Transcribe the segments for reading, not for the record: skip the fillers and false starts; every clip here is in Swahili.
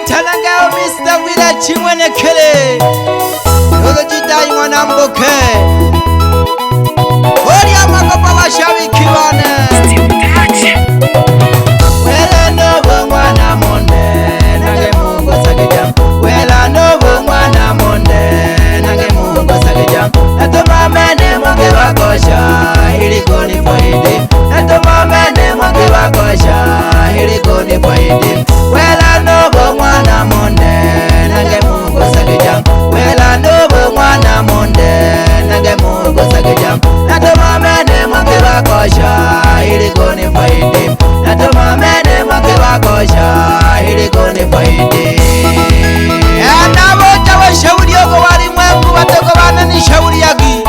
Tanangao Mr. Villa Chimwene Kele Yolo Jidai Mwanamboke Oria Makopa Washawi Kiwane Wela Novo Mwana Monde Nage Mungo Sagejam Wela Novo Mwana Monde Nage Mungo Sagejam Natoma Mene Munge Wakosha Hilikoni Foidi Natoma Mene Munge Wakosha Hilikoni Foidi Wela Novo Mwana Monde Nage Mungo Sagejam Wela Novo Mwana Monde Nage Mungo Sagejam Natoma Mene Munge Wakosha Hilikoni Foidi Natoma Mene Munge Wakosha Hilikoni Foidi Nabo Jawa Shauri Yogo Wali Mwengu Watoko Wana ni Shauri Yagi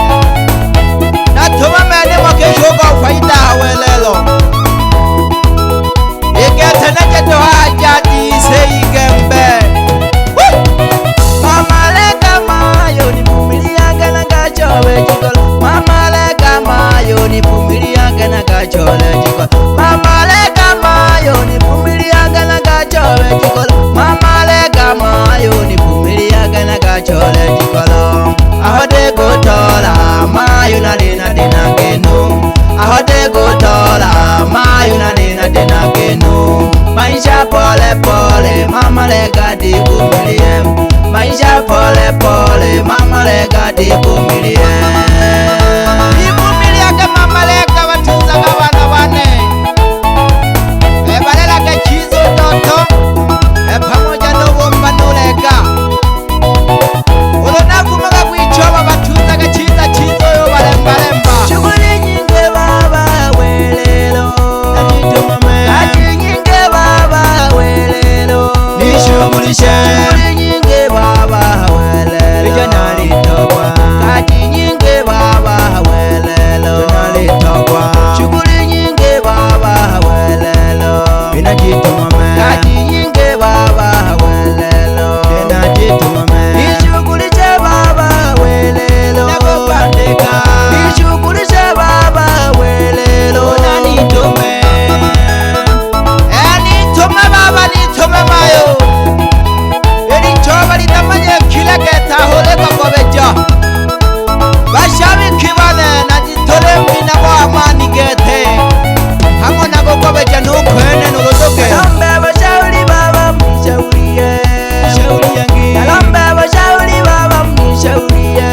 Natoma Mene Munge Shoga Faida Welelo Iketene Keto Hajati Seigembe Mama Lega Mayo ni Pumilia Gana Gachole Jikol Mama Lega Mayo ni Pumilia Gana Gachole Jikol Mama Lega Mayo ni Pumilia Gana Gachole Jikol Mama Lega Mayo ni Pumilia Gana Gachole Jikol Ahode Gotola Mayo na Dina Dina Genu Ahode Gotola Mayo na Dina Dina Genu Maisha pole pole Mama Lega di Pumilia Maisha pole pole Mama Lega di Pumilia Di Pumilia ke Mama Lega watunza kawana wane Balela ke chizo toto pamoja Novo Manulega Ulona kumaga kuichoma watunza ke chiza chizo yo walemba lemba Shughuli nyingi baba welelo Kaji nyingi baba welelo Nishughulishe Shughuli nyingi baba welelo Vijana litokwa Kaji nyingi baba welelo Vijana litokwa Shughuli nyingi baba welelo Inajituma Kaji nyingi baba welelo Inajituma Nishughulishe baba welelo Nakupandika Nishughulishe baba welelo Nanitume Nitume baba nitume mayo Eli choba litamanye kila keta hole kakobeja Bashabi kiwane na jitole mbina kwa amani gete Hango na kokobeja nukwene nulodoke Nalambe bashauri baba mnishauriye Shauri yangi Nalambe bashauri baba mnishauriye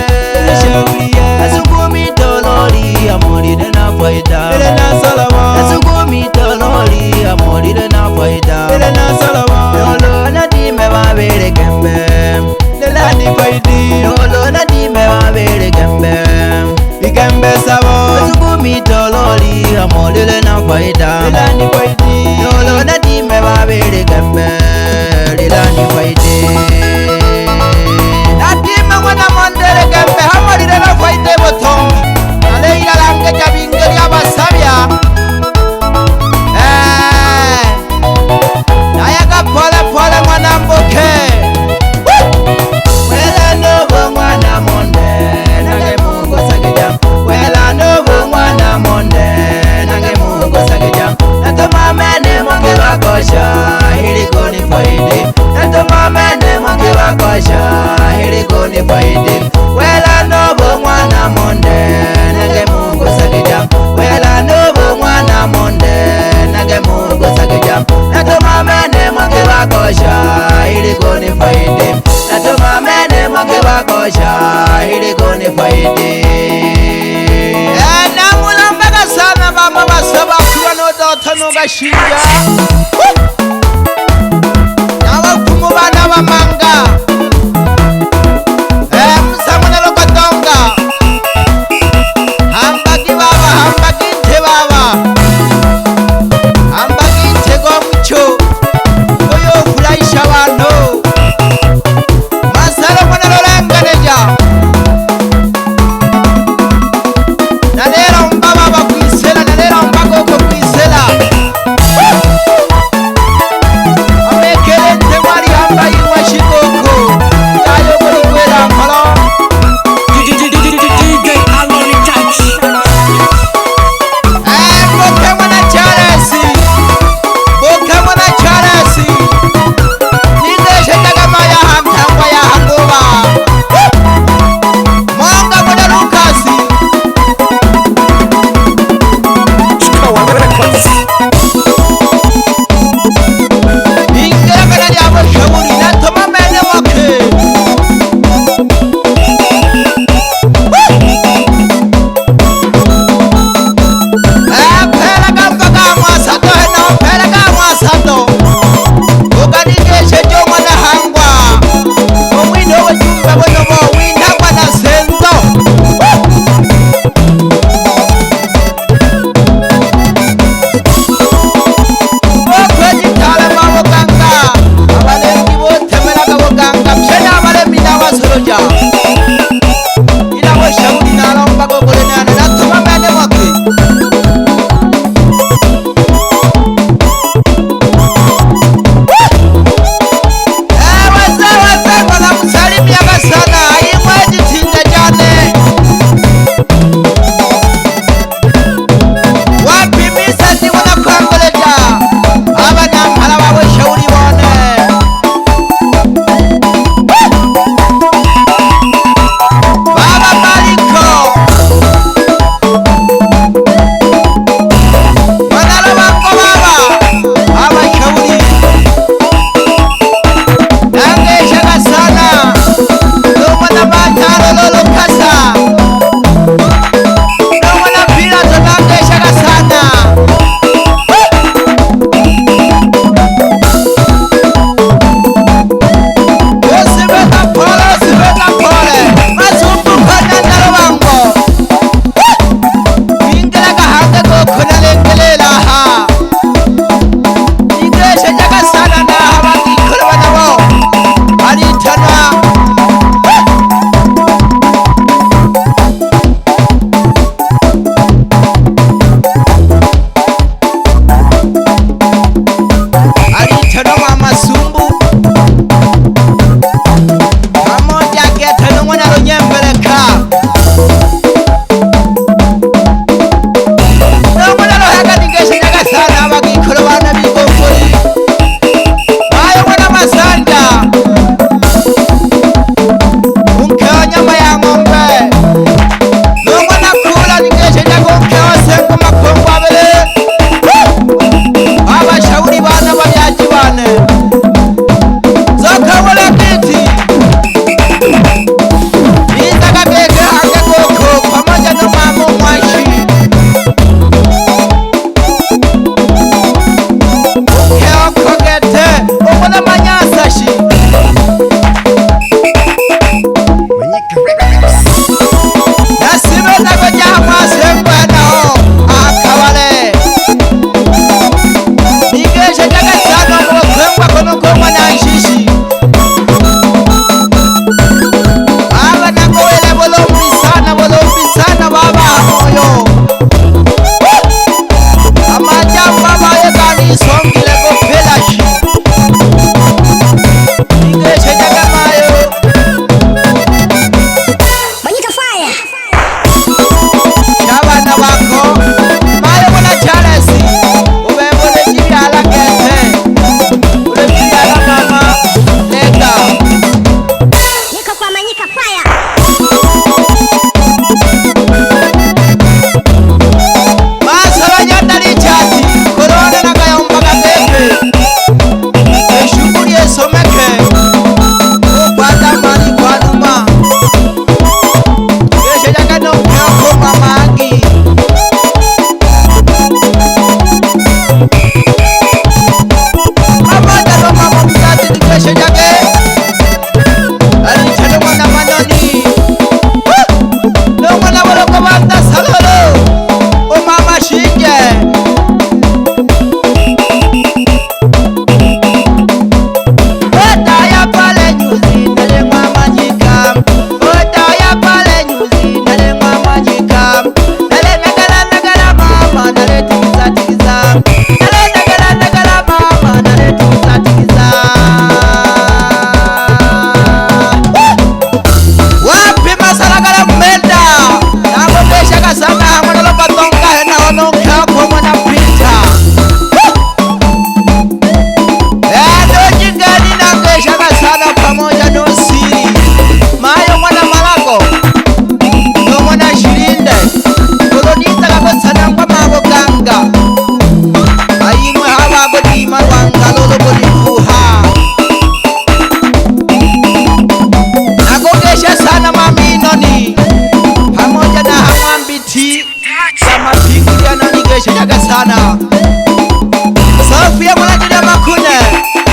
Nishauriye Asukumi tololi amoride na faida Ile na salama Asukumi tololi amoride na faida Ile na salama Yolo na dime babere kembe Lela ni faidi Yolo na dime babere kembe Ikembe sabo Asukumi tololi amoride na faida Lela ni faidi Yolo na dime babere kembe Lela ni faidi Natime wana mondere kembe Hamoride na faida botongi Nale ila lange jabingeri abasabya Nayaga pole pole mwana mboke Wela Novo mwana monde Nage Mungu sagejam Wela Novo mwana monde Nage Mungu sagejam Natoma mene munge wakosha Hilikoni faidi Natoma mene munge wakosha Hilikoni faidi Wela Novo mwana monde Nage Mungu sagejam Wela Novo mwana monde Nage Mungu sagejam Natoma mene munge wakosha Hilikoni faidi Natoma mene munge wakosha Hilikoni faidi Namulambega sana bama basaba kuwa nodoto nugashinja Nawa kumubana bamanga Musamuna lokotonga Hambagi baba, hambagi nte baba Hambagi nte go mcho Oyo kulaisha wano Masaro mwana lolenganeja Nalera mbaba bakwisela, nalera mbagoko kwisela Amekele nte mwari hambayi mwashikoko Sofia Mwanajili Makune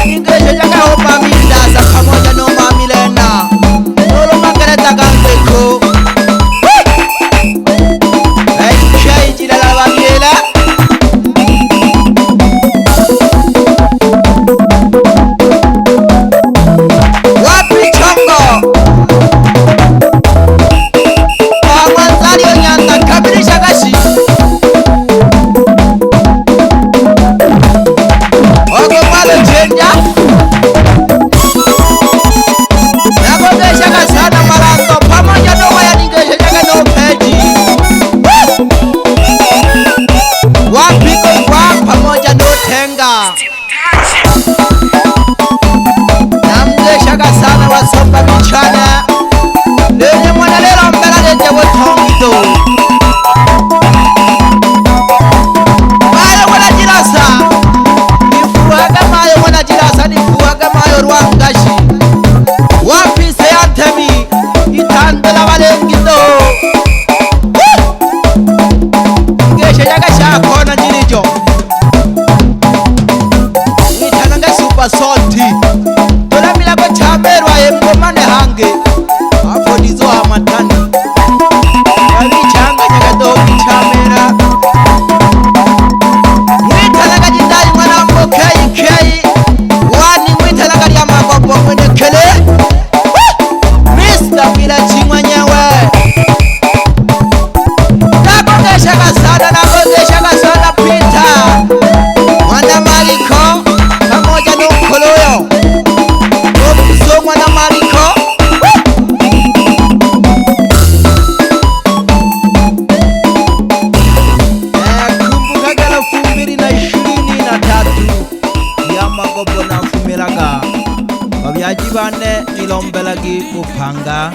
Ingesha jaga hopa mindasa pamoja no mami Lena Nolo makareta gambeko Shai jila la wamiela Wapi chongo Mwanzari onyanda kabirisha gashi Ogo malo chenja Nagogesha gasana malango pamoja no waya ningesha jaga no peji Wapiko kwa pamoja no tenga Namgesha gasana wasomba michana Lenye mwana lelo mbela leje wotongido Mayo mwana jirasa Nifuwaga mayo mwana jirasa Nifuwaga mayo rwangashi Wapi seyantemi Itandela walengido Ngeshe jaga shakona njirijo Itananga super salty Tola milago chamerwa mgomane hange Hapo nizo hamatani Kali changa nyagado kichamera Mwitanaga jindai mwanambo kei Wani mwitanaga ya magobo mwene kele Mr. Bila chingwa nyewe Nagogesha kasana Peter Mwana Maliko Pamoja nunkoloyo Opuso mwana Maliko Kumbuka gala 2023 Ya magobo na fumiraga Babyaji bane ilombelagi upanga